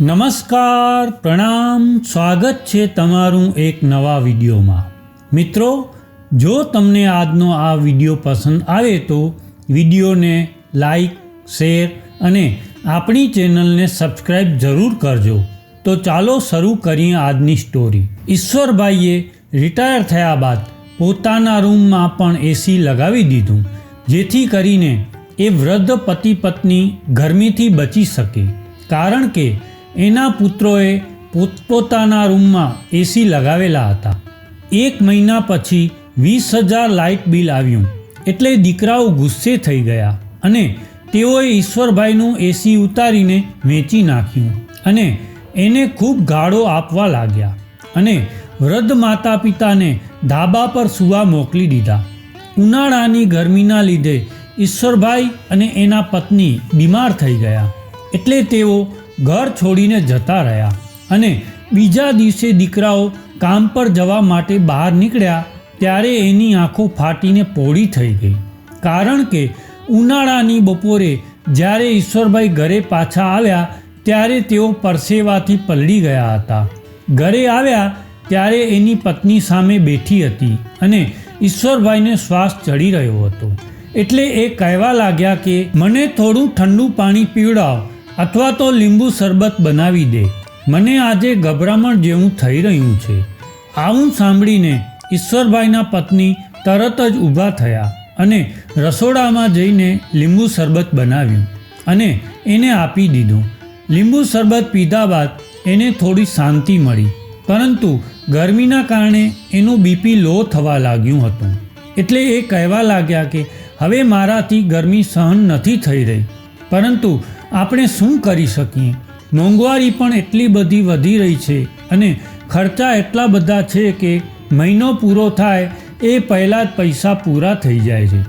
નમસ્કાર, પ્રણામ, સ્વાગત છે તમારું એક નવા વિડીયોમાં। મિત્રો, જો તમને આજનો આ વિડીયો પસંદ આવે તો વિડીયોને લાઈક, શેર અને આપણી ચેનલને સબસ્ક્રાઈબ જરૂર કરજો। તો ચાલો શરૂ કરીએ આજની સ્ટોરી। ઈશ્વરભાઈએ રિટાયર થયા બાદ પોતાના રૂમમાં પણ એસી લગાવી દીધું, જેથી કરીને એ વૃદ્ધ પતિ પત્ની ગરમીથી બચી શકે, કારણ કે એના પુત્રોએ પોતપોતાના રૂમમાં એસી લગાવેલા હતા। 1 મહિના પછી 20,000 લાઇટ બિલ આવ્યું, એટલે દીકરાઓ ગુસ્સે થઈ ગયા અને તેઓએ ઈશ્વરભાઈનું એસી ઉતારીને વેચી નાખ્યું અને એને ખૂબ ગાળો આપવા લાગ્યા અને વૃદ્ધ માતા પિતાને ધાબા પર સૂવા મોકલી દીધા। ઉનાળાની ગરમીના લીધે ઈશ્વરભાઈ અને એના પત્ની બીમાર થઈ ગયા, એટલે તેઓ ઘર છોડીને જતા રહ્યા અને બીજા દિવસે દીકરાઓ કામ પર જવા માટે બહાર નીકળ્યા ત્યારે એની આંખો ફાટીને પોળી થઈ ગઈ, કારણ કે ઉનાળાની બપોરે જ્યારે ઈશ્વરભાઈ ઘરે પાછા આવ્યા ત્યારે તેઓ પરસેવાથી પલળી ગયા હતા। ઘરે આવ્યા ત્યારે એની પત્ની સામે બેઠી હતી અને ઈશ્વરભાઈને શ્વાસ ચડી રહ્યો હતો, એટલે એ કહેવા લાગ્યા કે મને થોડું ઠંડુ પાણી પીવડાવ અથવા તો લીંબુ શરબત બનાવી દે, મને આજે ગભરામણ જેવું થઈ રહ્યું છે। આવું સાંભળીને ઈશ્વરભાઈના પત્ની તરત જ ઊભા થયા અને રસોડામાં જઈને લીંબુ શરબત બનાવ્યું અને એને આપી દીધું। લીંબુ શરબત પીધા બાદ એને થોડી શાંતિ મળી, પરંતુ ગરમીના કારણે એનું બીપી લો થવા લાગ્યું હતું, એટલે એ કહેવા લાગ્યા કે હવે મારાથી ગરમી સહન નથી થઈ રહી, પરંતુ આપણે શું કરી શકીએ? મોંઘવારી પણ એટલી બધી વધી રહી છે અને ખર્ચા એટલા બધા છે કે મહિનો પૂરો થાય એ પહેલાં જ પૈસા પૂરા થઈ જાય છે।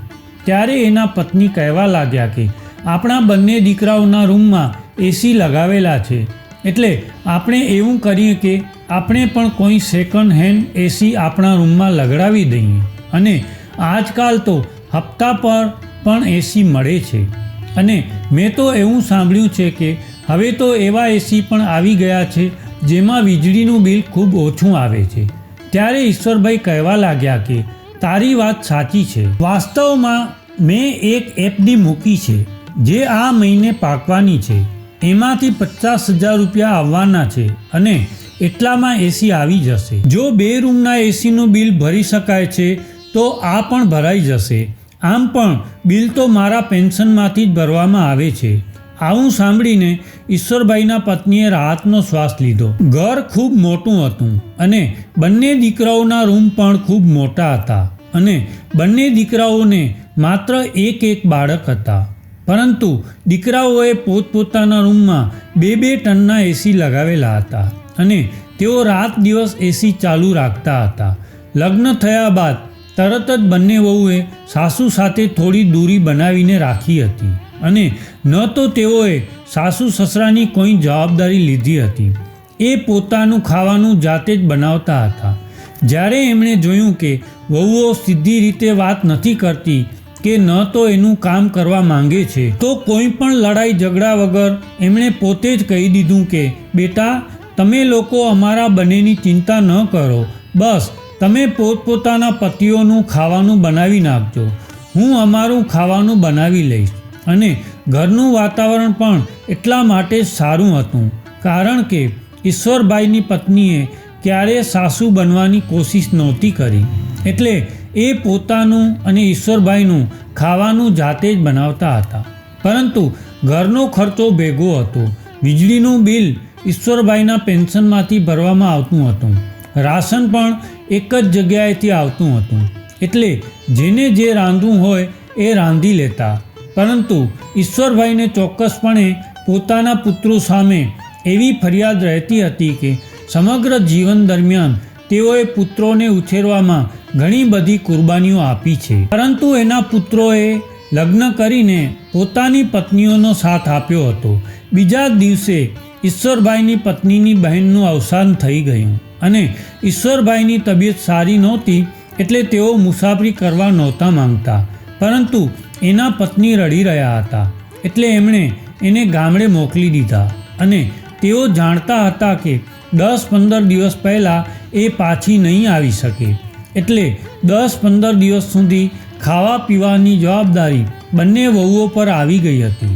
ત્યારે એના પત્ની કહેવા લાગ્યા કે આપણા બંને દીકરાઓના રૂમમાં એસી લગાવેલા છે, એટલે આપણે એવું કરીએ કે આપણે પણ કોઈ સેકન્ડ હેન્ડ એસી આપણા રૂમમાં લગાવી દઈએ, અને આજકાલ તો હપ્તા પર પણ એસી મળે છે, અને મેં તો એવું સાંભળ્યું છે કે હવે તો એવા એસી પણ આવી ગયા છે જેમાં વીજળીનું બિલ ખૂબ ઓછું આવે છે। ત્યારે ઈશ્વરભાઈ કહેવા લાગ્યા કે તારી વાત સાચી છે, વાસ્તવમાં મેં એક એફડી મૂકી છે જે આ મહિને પાકવાની છે, એમાંથી 50,000 રૂપિયા આવવાના છે અને એટલામાં એસી આવી જશે। જો 2 રૂમના એસીનું બિલ ભરી શકાય છે તો આ પણ ભરાઈ જશે। આમ પણ બિલ તો મારા પેન્શનમાંથી જ ભરવામાં આવે છે। આવું સાંભળીને ઈશ્વરભાઈના પત્નીએ રાહતનો શ્વાસ લીધો। ઘર ખૂબ મોટું હતું અને બંને દીકરાઓના રૂમ પણ ખૂબ મોટા હતા અને બંને દીકરાઓને માત્ર એક બાળક હતા, પરંતુ દીકરાઓએ પોતપોતાના રૂમમાં 2 ટનના એસી લગાવેલા હતા અને તેઓ રાત દિવસ એસી ચાલુ રાખતા હતા। લગ્ન થયા બાદ તરત જ બંને વહુએ સાસુ સાથે થોડી દૂરી બનાવીને રાખી હતી અને ન તો તેઓએ સાસુ સસરાની કોઈ જવાબદારી લીધી હતી, એ પોતાનું ખાવાનું જાતે જ બનાવતા હતા। જ્યારે એમણે જોયું કે વહુઓ સીધી રીતે વાત નથી કરતી કે ન તો એનું કામ કરવા માંગે છે, તો કોઈ પણ લડાઈ ઝઘડા વગર એમણે પોતે જ કહી દીધું કે બેટા, તમે લોકો અમારા બંનેની ચિંતા ન કરો, બસ તમે પોતપોતાના પતિઓનું ખાવાનું બનાવી નાખજો, હું અમારું ખાવાનું બનાવી લઈશ। અને ઘરનું વાતાવરણ પણ એટલા માટે સારું હતું, કારણ કે ઈશ્વરભાઈની પત્નીએ ક્યારેય સાસુ બનવાની કોશિશ નહોતી કરી, એટલે એ પોતાનું અને ઈશ્વરભાઈનું ખાવાનું જાતે જ બનાવતા હતા, પરંતુ ઘરનો ખર્ચો ભેગો હતો। વીજળીનું બિલ ઈશ્વરભાઈના પેન્શનમાંથી ભરવામાં આવતું હતું, રાશન પણ એક જ જગ્યાએથી આવતું હતું, એટલે જેને જે રાંધવું હોય એ રાંધી લેતા। પરંતુ ઈશ્વરભાઈને ચોક્કસપણે પોતાના પુત્રો સામે એવી ફરિયાદ રહેતી હતી કે સમગ્ર જીવન દરમિયાન તેઓએ પુત્રોને ઉછેરવામાં ઘણી બધી કુરબાનીઓ આપી છે, પરંતુ એના પુત્રોએ લગ્ન કરીને પોતાની પત્નીઓનો સાથ આપ્યો હતો। બીજા દિવસે ઈશ્વરભાઈની પત્નીની બહેનનું અવસાન થઈ ગયું અને ઈશ્વરભાઈની તબિયત સારી નહોતી, એટલે તેઓ મુસાફરી કરવા નહોતા માંગતા, પરંતુ એના પત્ની રડી રહ્યા હતા, એટલે એમણે એને ગામડે મોકલી દીધા અને તેઓ જાણતા હતા કે 10-15 દિવસ પહેલાં એ પાછી નહીં આવી શકે, એટલે 10-15 દિવસ સુધી ખાવા પીવાની જવાબદારી બંને વહુઓ પર આવી ગઈ હતી.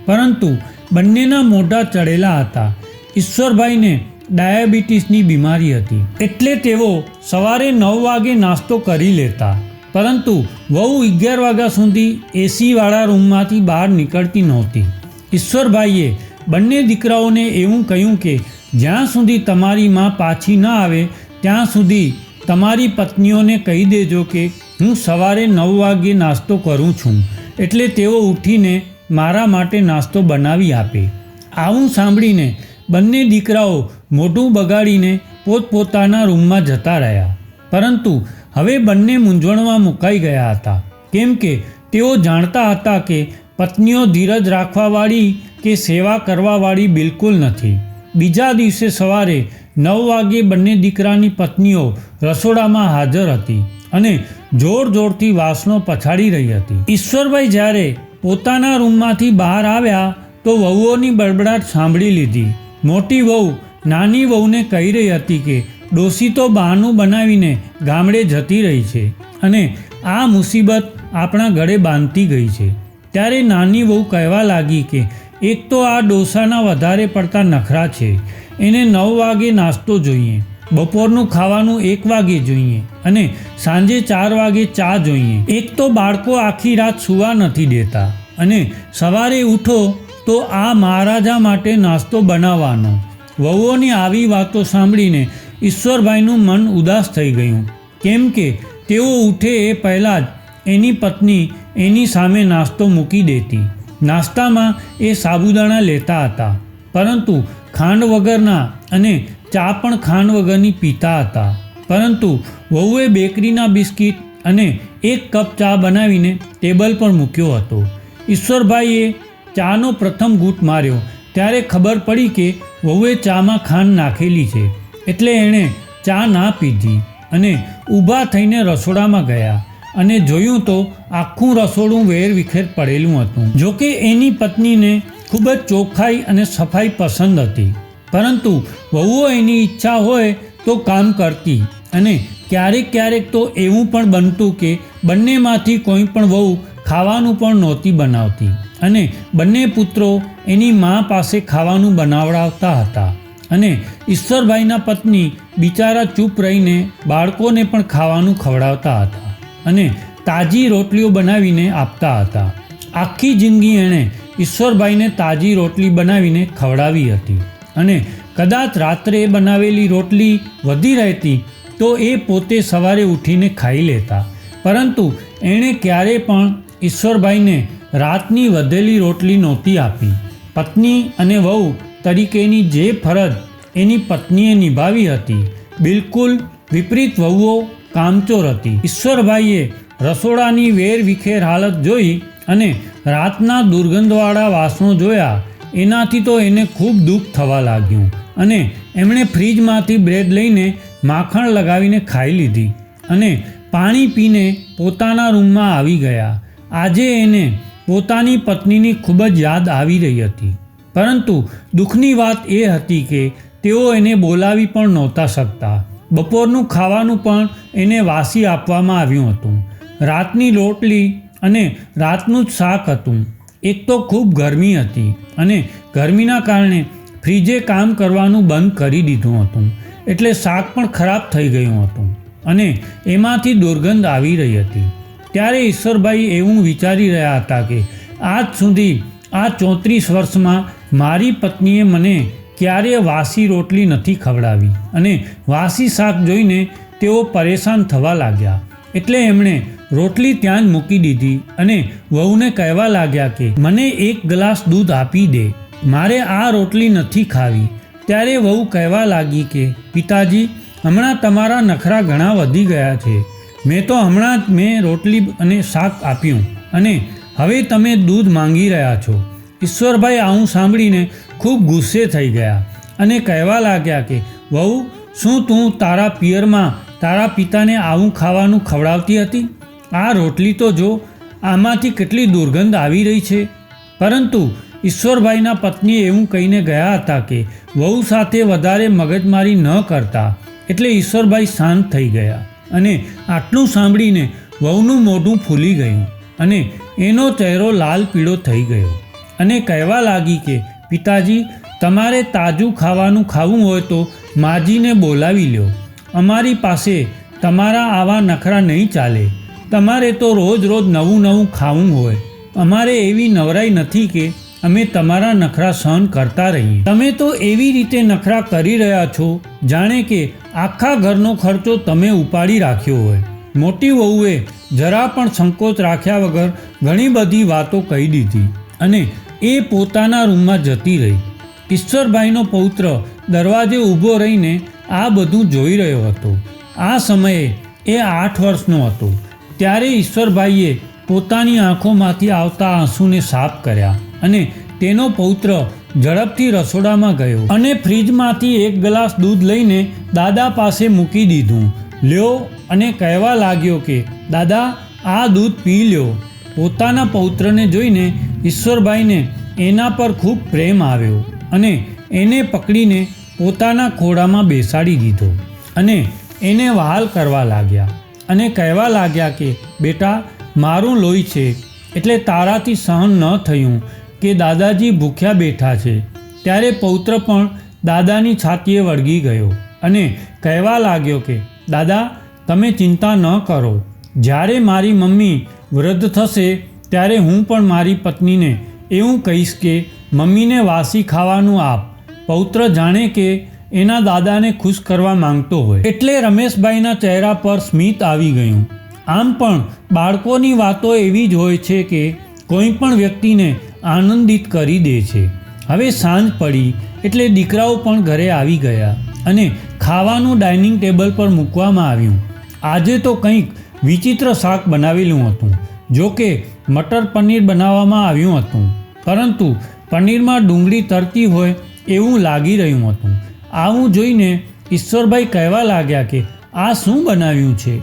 પરંતુ બંનેના મોઢા ચડેલા હતા. ઈશ્વરભાઈને ડાયાબિટીસની બીમારી હતી, એટલે તેઓ સવારે 9 વાગે નાસ્તો કરી લેતા, પરંતુ વહુ 11 વાગ્યા સુધી એસીવાળા રૂમમાંથી બહાર નીકળતી નહોતી. ઈશ્વરભાઈએ બંને દીકરાઓને એવું કહ્યું કે જ્યાં સુધી તમારી માં પાછી ન આવે ત્યાં સુધી તમારી પત્નીઓને કહી દેજો કે હું સવારે 9 વાગ્યે નાસ્તો કરું છું, એટલે તેઓ ઉઠીને મારા માટે નાસ્તો બનાવી આપે. આવું સાંભળીને બંને દીકરાઓ મોઢું બગાડીને પોતપોતાના રૂમમાં જતા રહ્યા. પરંતુ હવે બંને મૂંઝવણમાં મુકાઈ ગયા હતા, કેમ કે તેઓ જાણતા હતા કે પત્નીઓ ધીરજ રાખવાવાળી કે સેવા કરવાવાળી બિલકુલ નથી. બીજા દિવસે સવારે 9 વાગ્યે બંને દીકરાની પત્નીઓ રસોડામાં હાજર હતી અને જોર જોરથી વાસણો પછાડી રહી હતી. ઈશ્વરભાઈ જ્યારે પોતાના રૂમમાંથી બહાર આવ્યા તો વહુઓની બડબડાટ સાંભળી લીધી. મોટી વહુ નાની વહુને કહી રહી હતી કે ડોસી તો બહાનું બનાવીને ગામડે જતી રહી છે અને આ મુસીબત આપણા ગળે બાંધતી ગઈ છે. ત્યારે નાની વહુ કહેવા લાગી કે એક તો આ ડોસાના વધારે પડતા નખરા છે, એને 9 વાગે નાસ્તો જોઈએ, બપોરનું ખાવાનું 1 વાગે જોઈએ અને સાંજે 4 વાગે ચા જોઈએ. એક તો બાળકો આખી રાત સૂવા નથી દેતા અને સવારે ઉઠો તો આ મહારાજા માટે નાસ્તો બનાવવાનો. વહુઓની આવી વાતો સાંભળીને ઈશ્વરભાઈનું મન ઉદાસ થઈ ગયું, કેમ કે તેઓ ઉઠે એ પહેલાં જ એની પત્ની એની સામે નાસ્તો મૂકી દેતી. નાસ્તામાં એ સાબુદાણા લેતા હતા, પરંતુ ખાંડ વગરના અને ચા પણ ખાંડ વગરની પીતા હતા. પરંતુ વહુએ બેકરીના બિસ્કિટ અને 1 કપ ચા બનાવીને ટેબલ પર મૂક્યો હતો. ઈશ્વરભાઈએ ચાનો પ્રથમ ઘૂંટ માર્યો ત્યારે ખબર પડી કે વહુએ ચામાં ખાંડ નાખેલી છે, એટલે એણે ચા ના પીધી અને ઊભા થઈને રસોડામાં ગયા અને જોયું તો આખું રસોડું વેરવિખેર પડેલું હતું. જોકે એની પત્નીને ખૂબ જ ચોખ્ખાઈ અને સફાઈ પસંદ હતી, પરંતુ વહુઓ એની ઈચ્છા હોય તો કામ કરતી અને ક્યારેક ક્યારેક તો એવું પણ બનતું કે બંનેમાંથી કોઈ પણ વહુ ખાવાનું પણ નહોતી બનાવતી અને બંને પુત્રો એની મા પાસે ખાવાનું બનાવડાવતા હતા અને ઈશ્વરભાઈના પત્ની બિચારા ચૂપ રહીને બાળકોને પણ ખાવાનું ખવડાવતા હતા અને તાજી રોટલીઓ બનાવીને આપતા હતા. આખી જિંદગી એણે ઈશ્વરભાઈને તાજી રોટલી બનાવીને ખવડાવી હતી અને કદાચ રાત્રે બનાવેલી રોટલી વધી રહેતી તો એ પોતે સવારે ઉઠીને ખાઈ લેતા, પરંતુ એણે ક્યારેય પણ ઈશ્વરભાઈને રાતની વધેલી રોટલી નહોતી આપી. પત્ની અને વહુ તરીકેની જે ફરજ એની પત્નીએ નિભાવી હતી, બિલકુલ વિપરીત વહુઓ કામચોર હતી. ઈશ્વરભાઈએ રસોડાની વેરવિખેર હાલત જોઈ અને રાતના દુર્ગંધવાળા વાસણો જોયા. એનાથી તો એને ખૂબ દુઃખ થવા લાગ્યું અને એમણે ફ્રીજમાંથી બ્રેડ લઈને માખણ લગાવીને ખાઈ લીધી અને પાણી પીને પોતાના રૂમમાં આવી ગયા. આજે એને પોતાની પત્નીની ખૂબ જ યાદ આવી રહી હતી, પરંતુ દુઃખની વાત એ હતી કે તેઓ એને બોલાવી પણ નહોતા શકતા. બપોરનું ખાવાનું પણ એને વાસી આપવામાં આવ્યું હતું. રાતની રોટલી અને રાતનું જ શાક હતું. એક તો ખૂબ ગરમી હતી અને ગરમીના કારણે ફ્રીજે કામ કરવાનું બંધ કરી દીધું હતું, એટલે શાક પણ ખરાબ થઈ ગયું હતું અને એમાંથી દુર્ગંધ આવી રહી હતી. ત્યારે ઈશ્વરભાઈ એવું વિચારી રહ્યા હતા કે આજ સુધી આ 34 વર્ષમાં મારી પત્નીએ મને ક્યારેય વાસી રોટલી નથી ખવડાવી અને વાસી શાક જોઈને તેઓ પરેશાન થવા લાગ્યા. એટલે એમણે રોટલી ત્યાં જ મૂકી દીધી અને વહુને કહેવા લાગ્યા કે મને 1 ગ્લાસ દૂધ આપી દે, મારે આ રોટલી નથી ખાવી. ત્યારે વહુ કહેવા લાગી કે પિતાજી, હમણાં તમારા નખરા ઘણા વધી ગયા છે. મેં તો હમણાં જ રોટલી અને શાક આપ્યું અને હવે તમે દૂધ માંગી રહ્યા છો. ઈશ્વરભાઈ આવું સાંભળીને ખૂબ ગુસ્સે થઈ ગયા અને કહેવા લાગ્યા કે વહુ, શું તું તારા પિયરમાં તારા પિતાને આવું ખાવાનું ખવડાવતી હતી? આ રોટલી તો જો, આમાંથી કેટલી દુર્ગંધ આવી રહી છે. પરંતુ ઈશ્વરભાઈના પત્ની એવું કહીને ગયા હતા કે વહુ સાથે વધારે મગજમારી ન કરતા, એટલે ઈશ્વરભાઈ શાંત થઈ ગયા. અને આટલું સાંભળીને વહુનું મોઢું ફૂલી ગયું અને એનો ચહેરો લાલ પીળો થઈ ગયો અને કહેવા લાગી કે પિતાજી, તમારે તાજું ખાવાનું ખાવું હોય તો માજીને બોલાવી લ્યો. અમારી પાસે તમારા આવા નખરા નહીં ચાલે. તમારે તો રોજ રોજ નવું નવું ખાવું હોય. અમારે એવી નવરાઈ નથી કે અમે તમારા નખરા સહન કરતા રહીએ. તમે તો એવી રીતે નખરા કરી રહ્યા છો જાણે કે આખા ઘરનો ખર્ચો તમે ઉપાડી રાખ્યો હોય. મોટી વહુએ જરા પણ સંકોચ રાખ્યા વગર ઘણી બધી વાતો કહી દીધી અને એ પોતાના રૂમમાં જતી રહી. ઈશ્વરભાઈનો પૌત્ર દરવાજે ઊભો રહીને આ બધું જોઈ રહ્યો હતો. આ સમયે એ 8 વર્ષનો હતો. ત્યારે ઈશ્વરભાઈએ પોતાની આંખોમાંથી આવતા આંસુને સાફ કર્યા અને તેનો પૌત્ર ઝડપથી રસોડામાં ગયો અને ફ્રીજમાંથી એક ગ્લાસ દૂધ લઈને દાદા પાસે મૂકી દીધું. લ્યો અને કહેવા લાગ્યો કે દાદા, આ દૂધ પી લ્યો. પોતાના પૌત્રને જોઈને ઈશ્વરભાઈને એના પર ખૂબ પ્રેમ આવ્યો અને એને પકડીને પોતાના ખોળામાં બેસાડી દીધો અને એને વહાલ કરવા લાગ્યા અને કહેવા લાગ્યા કે બેટા, મારું લોહી છે એટલે તારાથી સહન ન થયું કે દાદાજી ભૂખ્યા બેઠા છે. ત્યારે પૌત્ર પણ દાદાની છાતીએ વળગી ગયો અને કહેવા લાગ્યો કે દાદા, તમે ચિંતા ન કરો. જ્યારે મારી મમ્મી વૃદ્ધ થશે ત્યારે હું પણ મારી પત્નીને એવું કહીશ કે મમ્મીને વાસી ખાવાનું આપ. પૌત્ર જાણે કે એના દાદાને ખુશ કરવા માંગતો હોય એટલે રમેશભાઈના ચહેરા પર સ્મિત આવી ગયું. આમ પણ બાળકોની વાતો એવી જ હોય છે કે કોઈ પણ વ્યક્તિને આનંદિત કરી દે છે. હવે સાંજ પડી એટલે દીકરાઓ પણ ઘરે આવી ગયા અને ખાવાનું ડાઇનિંગ ટેબલ પર મૂકવામાં આવ્યું. આજે તો કંઈક વિચિત્ર શાક બનાવેલું હતું. જો કે મટર પનીર બનાવવામાં આવ્યું હતું, પરંતુ પનીરમાં ડુંગળી તરતી હોય એવું લાગી રહ્યું હતું. આવું જોઈને ઈશ્વરભાઈ કહેવા લાગ્યા કે આ શું બનાવ્યું છે?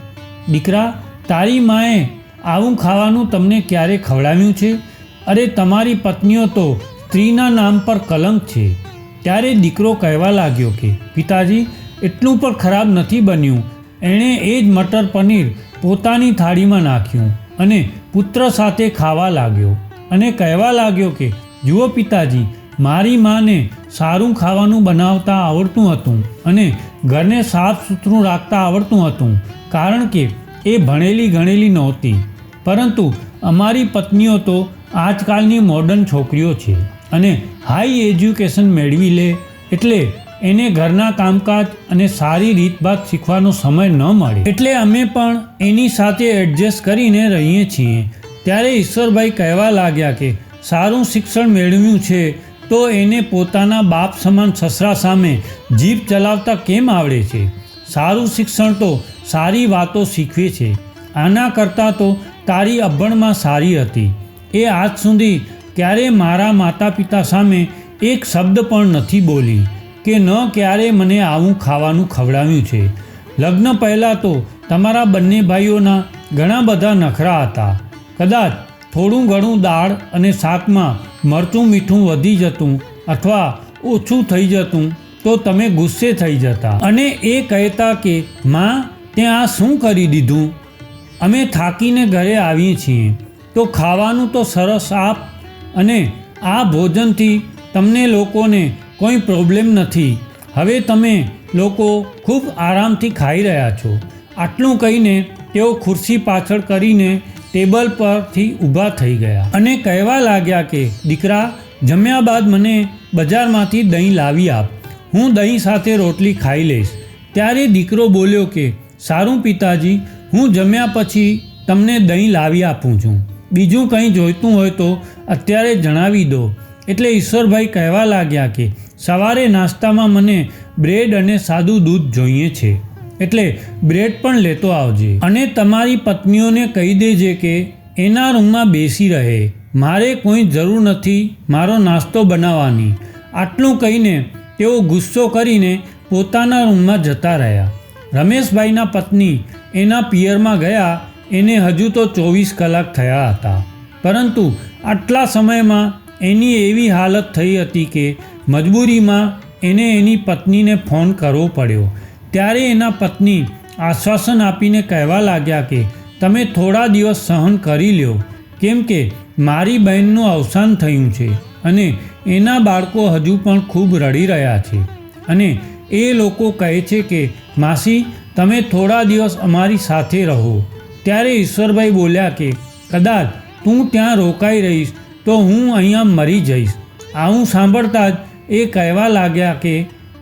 દીકરા, તારી માએ આવું ખાવાનું તમને ક્યારે ખવડાવ્યું છે? અરે, તમારી પત્નીઓ તો સ્ત્રીના નામ પર કલંક છે. ત્યારે દીકરો કહેવા લાગ્યો કે પિતાજી, એટલું પણ ખરાબ નથી બન્યું. એણે એ જ મટર પનીર પોતાની થાળીમાં નાખ્યું અને પુત્ર સાથે ખાવા લાગ્યો અને કહેવા લાગ્યો કે જુઓ પિતાજી, મારી માને સારું ખાવાનું બનાવતા આવડતું હતું અને ઘરને સાફ સુથરું રાખતા આવડતું હતું, કારણ કે એ ભણેલી ગણેલી નહોતી. પરંતુ અમારી પત્નીઓ તો આજકાલની મોડર્ન છોકરીઓ છે અને હાઈ એજ્યુકેશન મેળવી લે એટલે એને ઘરના કામકાજ અને સારી રીતભાત શીખવાનો સમય ન મળે, એટલે અમે પણ એની સાથે એડજસ્ટ કરીને રહીએ છીએ. ત્યારે ઈશ્વરભાઈ કહેવા લાગ્યા કે સારું શિક્ષણ મેળવ્યું છે તો એને પોતાના બાપ સમાન સસરા સામે જીભ ચલાવતા કેમ આવડે છે? સારું શિક્ષણ તો સારી વાતો શીખવે છે. આના કરતાં તો તારી અભણમાં સારી હતી. એ આજ સુધી ક્યારે મારા માતા પિતા સામે એક શબ્દ પણ નથી બોલી કે ન ક્યારે મને આવું ખાવાનું ખવડાવ્યું છે. લગ્ન પહેલાં તો તમારા બંને ભાઈઓના ઘણા બધા નખરા હતા. કદાચ થોડું ઘણું દાળ અને શાકમાં મરચું મીઠું વધી જતું અથવા ઓછું થઈ જતું તો તમે ગુસ્સે થઈ જતા અને એ કહેતા કે માં, તે આ શું કરી દીધું? અમે થાકીને ઘરે આવીએ છીએ તો ખાવાનું તો સરસ આપ, અને આ ભોજનથી તમને લોકોને કોઈ પ્રોબ્લેમ નથી. હવે તમે લોકો ખૂબ આરામથી ખાઈ રહ્યા છો. આટલું કહીને તેઓ ખુરશી પાછળ કરીને ટેબલ પરથી ઊભા થઈ ગયા અને કહેવા લાગ્યા કે દીકરા, જમ્યા બાદ મને બજારમાંથી દહીં લાવી આપ. હું દહીં સાથે રોટલી ખાઈ લઈશ. ત્યારે દીકરો બોલ્યો કે સારું પિતાજી, હું જમ્યા પછી તમને દહીં લાવી આપું છું. બીજું કંઈ જોઈતું હોય તો અત્યારે જણાવી દો. એટલે ઈશ્વરભાઈ કહેવા લાગ્યા કે સવારે નાસ્તામાં મને બ્રેડ અને સાદું દૂધ જોઈએ છે, એટલે બ્રેડ પણ લેતો આવજે અને તમારી પત્નીઓને કહી દેજે કે એના રૂમમાં બેસી રહે. મારે કોઈ જરૂર નથી મારો નાસ્તો બનાવવાની. આટલું કહીને તેઓ ગુસ્સો કરીને પોતાના રૂમમાં જતા રહ્યા. રમેશભાઈના પત્ની એના પિયરમાં ગયા. એને હજુ તો 24 કલાક થયા હતા, પરંતુ આટલા સમયમાં એની એવી હાલત થઈ હતી કે મજબૂરીમાં એને એની પત્નીને ફોન કરવો પડ્યો. ત્યારે એના પત્ની આશ્વાસન આપીને કહેવા લાગ્યા કે તમે થોડા દિવસ સહન કરી લ્યો, કેમ કે મારી બહેનનું અવસાન થયું છે અને એના બાળકો હજુ પણ ખૂબ રડી રહ્યા છે અને એ લોકો કહે છે કે માસી તમે થોડા દિવસ અમારી સાથે રહો. ત્યારે ઈશ્વરભાઈ બોલ્યા કે કદાચ તું ત્યાં રોકાઈ રહીશ તો હું અહીંયા મરી જઈશ. આવું સાંભળતા જ એ કહેવા લાગ્યા કે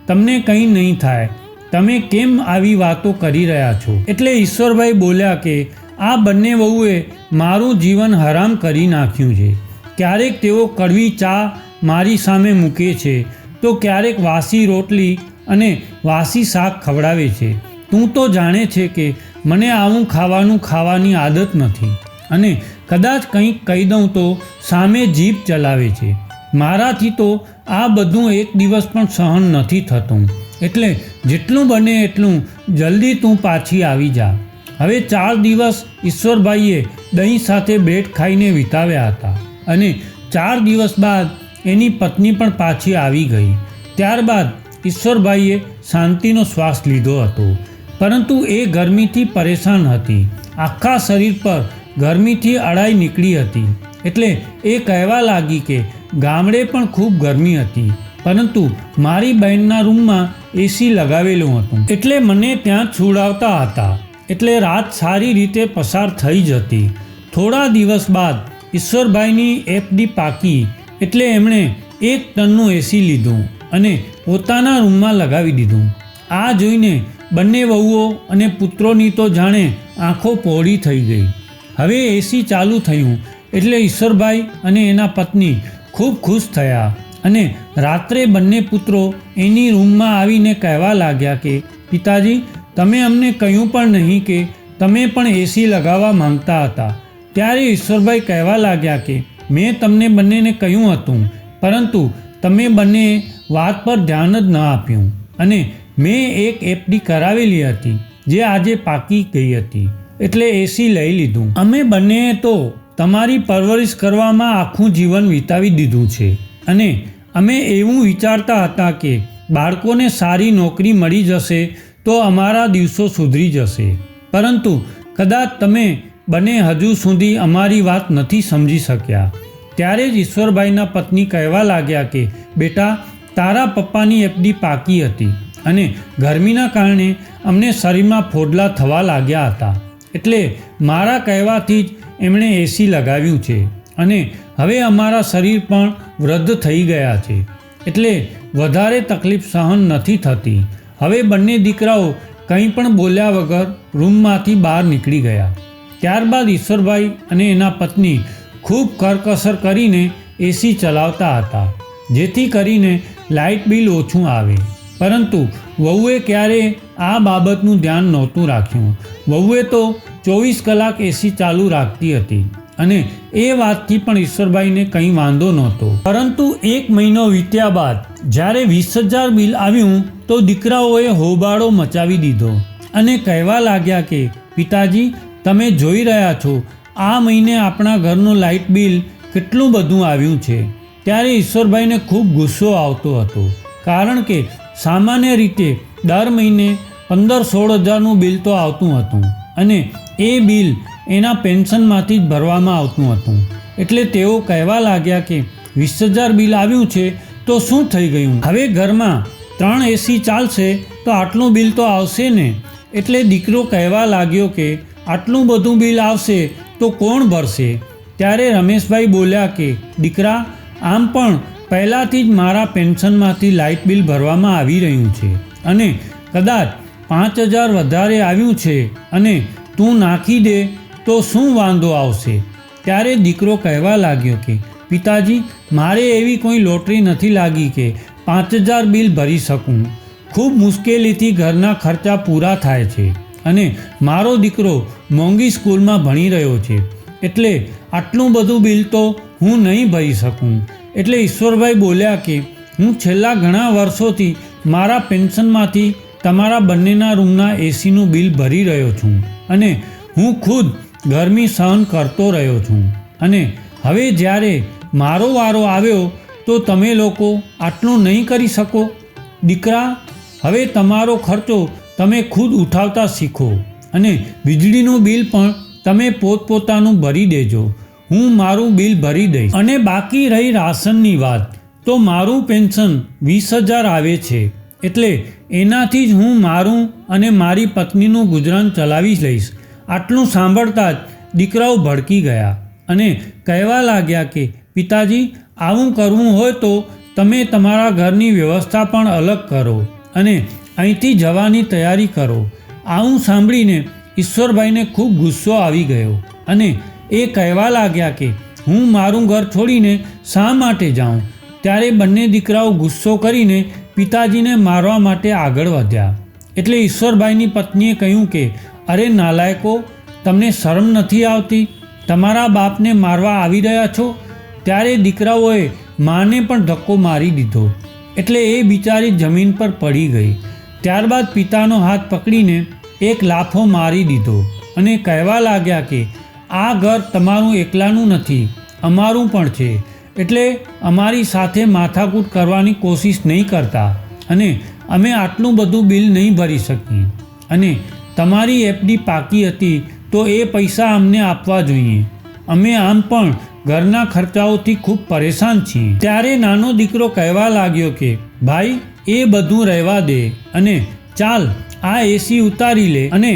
તમને કંઈ નહીં થાય, તમે કેમ આવી વાતો કરી રહ્યા છો? એટલે ઈશ્વરભાઈ બોલ્યા કે આ બંને વહુએ મારું જીવન હરામ કરી નાખ્યું છે. ક્યારેક તેઓ કડવી ચા મારી સામે મૂકે છે તો ક્યારેક વાસી રોટલી અને વાસી શાક ખવડાવે છે. તું તો જાણે છે કે મને આવું ખાવાની આદત નથી અને કદાચ કંઈક કહી દઉં તો સામે જીભ ચલાવે છે. મારાથી તો આ બધું એક દિવસ પણ સહન નથી થતું. એટલે જેટલું બને એટલું જલ્દી તું પાછી આવી જા. હવે 4 દિવસ ઈશ્વરભાઈએ દહીં સાથે બ્રેડ ખાઈને વિતાવ્યા હતા અને 4 દિવસ બાદ એની પત્ની પણ પાછી આવી ગઈ. ત્યારબાદ ઈશ્વરભાઈએ શાંતિનો શ્વાસ લીધો હતો, પરંતુ એ ગરમીથી પરેશાન હતી. આખા શરીર પર ગરમીથી અડાઈ નીકળી હતી. એટલે એ કહેવા લાગી કે ગામડે પણ ખૂબ ગરમી હતી, પરંતુ મારી બહેનના રૂમમાં એસી લગાવેલું હતું એટલે મને ત્યાં છોડાવતા હતા. એટલે રાત સારી રીતે પસાર થઈ જતી. થોડા દિવસ બાદ ઈશ્વરભાઈની એફડી પાકી એટલે એમણે 1 ટનનું એસી લીધું અને પોતાના રૂમમાં લગાવી દીધું. આ જોઈને બંને વહુઓ અને પુત્રોની તો જાણે આંખો પહોળી થઈ ગઈ. હવે એસી ચાલુ થયું એટલે ઈશ્વરભાઈ અને એના પત્ની ખૂબ ખુશ થયા અને રાત્રે બંને પુત્રો એની રૂમમાં આવીને કહેવા લાગ્યા કે પિતાજી તમે અમને કહ્યું પણ નહીં કે તમે પણ એસી લગાવવા માંગતા હતા. ત્યારે ઈશ્વરભાઈ કહેવા લાગ્યા કે મેં તમને બંનેને કહ્યું હતું, પરંતુ તમે બંને વાત પર ધ્યાન જ ન આપ્યું અને મેં એક એફડી કરાવેલી હતી જે આજે પાકી ગઈ હતી એટલે એસી લઈ લીધું. અમે બંનેએ તો તમારી પરવરિશ કરવામાં આખું જીવન વિતાવી દીધું છે અને અમે એવું વિચારતા હતા કે બાળકોને સારી નોકરી મળી જશે તો અમારા દિવસો સુધરી જશે, પરંતુ કદાચ તમે બંને હજુ સુધી અમારી વાત નથી સમજી શક્યા. ત્યારે જ ઈશ્વરભાઈના પત્ની કહેવા લાગ્યા કે બેટા તારા પપ્પાની એફડી પાકી હતી અને ગરમીના કારણે અમને શરીરમાં ફોડલા થવા લાગ્યા હતા, એટલે મારા કહેવાથી જ એમણે એસી લગાવ્યું છે અને હવે અમારા શરીર પણ વૃદ્ધ થઈ ગયા છે એટલે વધારે તકલીફ સહન નથી થતી. હવે બંને દીકરાઓ કંઈ પણ બોલ્યા વગર રૂમમાંથી બહાર નીકળી ગયા. ત્યારબાદ ઈશ્વરભાઈ અને એના પત્ની ખૂબ કરકસર કરીને એસી ચલાવતા હતા જેથી કરીને લાઇટ બિલ ઓછું આવે, પરંતુ વહુએ ક્યારેય આ બાબતનું ધ્યાન નહોતું રાખ્યું. વહુએ તો 24 કલાક એસી ચાલુ રાખતી હતી અને એ વાતથી પણ ઈશ્વરભાઈને કંઈ વાંધો નહોતો. પરંતુ 1 મહિનો વીત્યા બાદ જ્યારે 20,000 બિલ આવ્યું તો દીકરાઓએ હોબાળો મચાવી દીધો અને કહેવા લાગ્યા કે પિતાજી તમે જોઈ રહ્યા છો આ મહિને આપણા ઘરનું લાઇટ બિલ કેટલું બધું આવ્યું છે. ત્યારે ઈશ્વરભાઈને ખૂબ ગુસ્સો આવતો હતો, કારણ કે સામાન્ય રીતે દર મહિને 15-16 હજારનું બિલ તો આવતું હતું અને એ બિલ એના પેન્શનમાંથી જ ભરવામાં આવતું હતું. એટલે તેઓ કહેવા લાગ્યા કે 20,000 બિલ આવ્યું છે તો શું થઈ ગયું? હવે ઘરમાં 3 એસી ચાલશે તો આટલું બિલ તો આવશે ને. એટલે દીકરો કહેવા લાગ્યો કે આટલું બધું બિલ આવશે તો કોણ ભરશે? ત્યારે રમેશભાઈ બોલ્યા કે દીકરા આમ પણ પહેલાંથી જ મારા પેન્શનમાંથી લાઇટ બિલ ભરવામાં આવી રહ્યું છે અને કદાચ 5,000 વધારે આવ્યું છે અને તું નાખી દે તો શું વાંધો આવશે? ત્યારે દીકરો કહેવા લાગ્યો કે પિતાજી મારે એવી કોઈ લોટરી નથી લાગી કે 5,000 બિલ ભરી શકું. ખૂબ મુશ્કેલીથી ઘરના ખર્ચા પૂરા થાય છે અને મારો દીકરો મોંઘી સ્કૂલમાં ભણી રહ્યો છે, એટલે આટલું બધું બિલ તો હું નહીં ભરી શકું. એટલે ઈશ્વરભાઈ બોલ્યા કે હું છેલ્લા ઘણા વર્ષોથી મારા પેન્શનમાંથી તમારા બંનેના રૂમના એસીનું બિલ ભરી રહ્યો છું અને હું ખુદ ગરમી સહન કરતો રહ્યો છું અને હવે જ્યારે મારો વારો આવ્યો તો તમે લોકો આટલું નહીં કરી શકો? દીકરા, હવે તમારો ખર્ચો તમે ખુદ ઉઠાવતા શીખો અને વીજળીનું બિલ પણ તમે પોતપોતાનું ભરી દેજો. હું મારું બિલ ભરી દઈશ. અને બાકી રહી રાશનની વાત, તો મારું પેન્શન 20,000 આવે છે, એટલે એનાથી જ હું મારું અને મારી પત્નીનું ગુજરાન ચલાવી લઈશ. આટલું સાંભળતા જ દીકરાઓ ભડકી ગયા અને કહેવા લાગ્યા કે પિતાજી, આવું કરવું હોય તો તમે તમારા ઘરની વ્યવસ્થા પણ અલગ કરો અને અહીંથી જવાની તૈયારી કરો. આવું સાંભળીને ઈશ્વરભાઈને ખૂબ ગુસ્સો આવી ગયો અને એ કહેવા લાગ્યા કે હું મારું ઘર છોડીને શા માટે જાઉં? ત્યારે બંને દીકરાઓ ગુસ્સો કરીને પિતાજીને મારવા માટે આગળ વધ્યા. એટલે ઈશ્વરભાઈની પત્નીએ કહ્યું કે અરે નાલાયકો, તમને શરમ નથી આવતી? તમારા બાપને મારવા આવી રહ્યા છો? ત્યારે દીકરાઓએ માને પણ ધક્કો મારી દીધો, એટલે એ બિચારી જમીન પર પડી ગઈ. ત્યારબાદ પિતાનો હાથ પકડીને એક લાફો મારી દીધો અને કહેવા લાગ્યા કે આ ઘર તમારું એકલાનું નથી, અમારું પણ છે, એટલે અમારી સાથે માથાકૂટ કરવાની કોશિશ નહીં કરતા અને અમે આટલું બધું બિલ નહીં ભરી શકીએ અને તમારી એફડી પાકી હતી તો એ પૈસા અમને આપવા જોઈએ. અમે આમ પણ ઘરના ખર્ચાઓથી ખૂબ પરેશાન છીએ. ત્યારે નાનો દીકરો કહેવા લાગ્યો કે ભાઈ, એ બધું રહેવા દે અને ચાલ આ એસી ઉતારી લે અને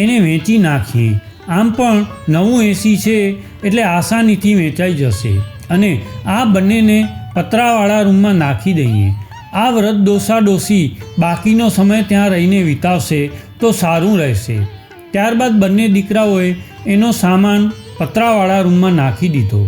એને વેચી નાખીએ. આમ પણ નવું એસી છે એટલે આસાનીથી વેચાઈ જશે અને આ બંનેને પતરાવાળા રૂમમાં નાખી દઈએ. આ વૃદ્ધ ડોસા ડોસી બાકીનો સમય ત્યાં રહીને વિતાવશે તો સારું રહેશે. ત્યારબાદ બંને દીકરાઓએ એનો સામાન પતરાવાળા રૂમમાં નાખી દીધો,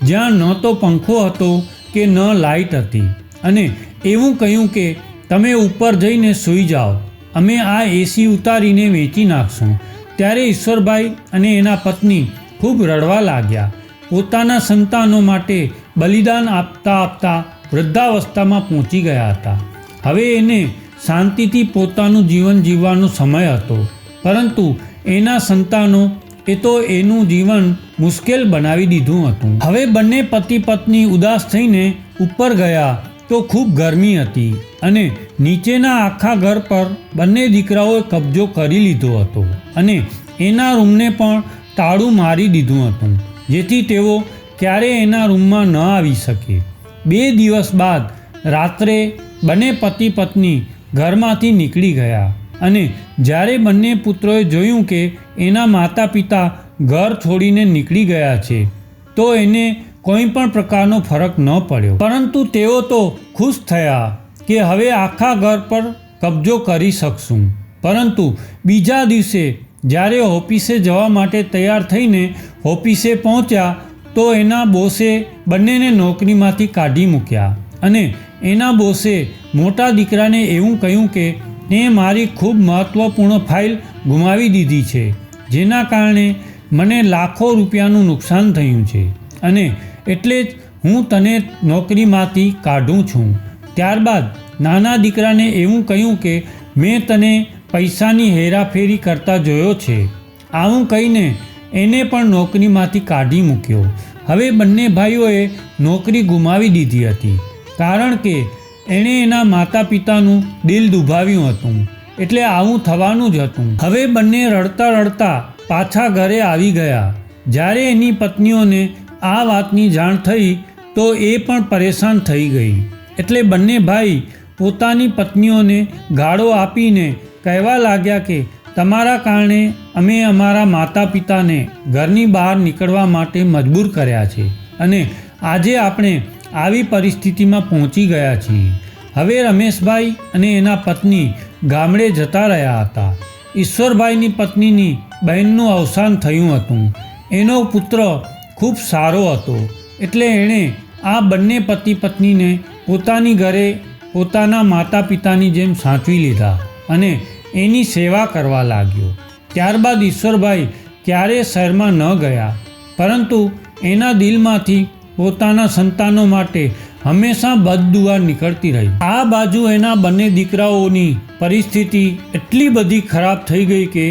જ્યાં ન તો પંખો હતો કે ન લાઇટ હતી, અને એવું કહ્યું કે તમે ઉપર જઈને સૂઈ જાઓ, અમે આ એસી ઉતારીને વેચી નાખશું. ત્યારે ઈશ્વરભાઈ અને એના પત્ની ખૂબ રડવા લાગ્યા. પોતાના સંતાનો માટે બલિદાન આપતા આપતા વૃદ્ધાવસ્થામાં પહોંચી ગયા હતા. હવે એને શાંતિથી પોતાનું જીવન જીવવાનો સમય હતો, પરંતુ એના સંતાનો એ તો એનું જીવન મુશ્કેલ બનાવી દીધું હતું. હવે બંને પતિ પત્ની ઉદાસ થઈને ઉપર ગયા તો ખૂબ ગરમી હતી અને નીચેના આખા ઘર પર બંને દીકરાઓએ કબજો કરી લીધો હતો અને એના રૂમને પણ તાળું મારી દીધું હતું, જેથી તેઓ ક્યારેય એના રૂમમાં ન આવી શકે. 2 દિવસ બાદ રાત્રે બંને પતિ પત્ની ઘરમાંથી નીકળી ગયા અને જ્યારે બંને પુત્રોએ જોયું કે એના માતા પિતા ઘર છોડીને નીકળી ગયા છે તો એને કોઈ પણ પ્રકારનો ફરક ન પડ્યો, પરંતુ તેઓ તો ખુશ થયા કે હવે આખા ઘર પર કબજો કરી શકશું. પરંતુ બીજા દિવસે જ્યારે ઓફિસે જવા માટે તૈયાર થઈને ઓફિસે પહોંચ્યા તો એના બોસે બંનેને નોકરીમાંથી કાઢી મૂક્યા અને એના બોસે મોટા દીકરાને એવું કહ્યું કે તે મારી ખૂબ મહત્ત્વપૂર્ણ ફાઇલ ગુમાવી દીધી છે, જેના કારણે મને લાખો રૂપિયાનું નુકસાન થયું છે અને એટલે જ હું તને નોકરીમાંથી કાઢું છું. ત્યારબાદ નાના દીકરાને એવું કહ્યું કે મેં તને પૈસાની હેરાફેરી કરતા જોયો છે. આવું કહીને એને પણ નોકરીમાંથી કાઢી મૂક્યો. હવે બંને ભાઈઓએ નોકરી ગુમાવી દીધી હતી, કારણ કે એણે એના માતા પિતાનું દિલ દુભાવ્યું હતું, એટલે આવું થવાનું જ હતું. હવે બંને રડતા રડતા પાછા ઘરે આવી ગયા. જ્યારે એની પત્નીઓને આ વાતની જાણ થઈ તો એ પણ પરેશાન થઈ ગઈ, એટલે બંને ભાઈ પોતાની પત્નીઓને ગાળો આપીને કહેવા લાગ્યા કે તમારા કારણે અમે અમારા માતા પિતાને ઘરની બહાર નીકળવા માટે મજબૂર કર્યા છે અને આજે આપણે આવી પરિસ્થિતિમાં પહોંચી ગયા છીએ. હવે રમેશભાઈ અને એના પત્ની ગામડે જતા રહ્યા હતા. ઈશ્વરભાઈની પત્નીની બહેનનું અવસાન થયું હતું. એનો પુત્ર ખૂબ સારો હતો, એટલે એણે આ બંને પતિ પત્નીને પોતાની ઘરે પોતાના માતા પિતાની જેમ સાચવી લીધા અને એની સેવા કરવા લાગ્યો. ત્યારબાદ ઈશ્વરભાઈ ક્યારેય શહેરમાં ન ગયા, પરંતુ એના દિલમાંથી પોતાના સંતાનો માટે હંમેશા બદદુઆ નીકળતી રહી. આ બાજુ એના બંને દીકરાઓની પરિસ્થિતિ એટલી બધી ખરાબ થઈ ગઈ કે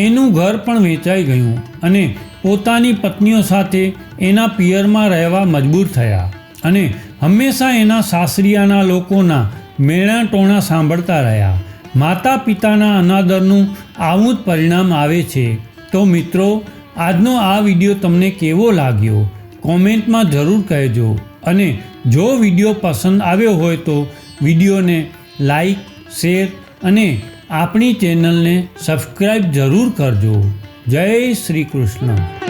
એનું ઘર પણ વેચાઈ ગયું અને પોતાની પત્નીઓ સાથે એના પિયરમાં રહેવા મજબૂર થયા અને હંમેશા એના સાસરિયાના લોકોના મેણાં ટોણાં સાંભળતા રહ્યા. માતા પિતાના અનાદરનું આવું જ પરિણામ આવે છે. તો મિત્રો, આજનો આ વિડીયો તમને કેવો લાગ્યો કોમેન્ટમાં જરૂર કહેજો. અને જો વિડીયો પસંદ આવ્યો હોય તો વિડીયોને લાઈક, શેર અને આપણી ચેનલને સબસ્ક્રાઈબ જરૂર કરજો. જય શ્રી કૃષ્ણ.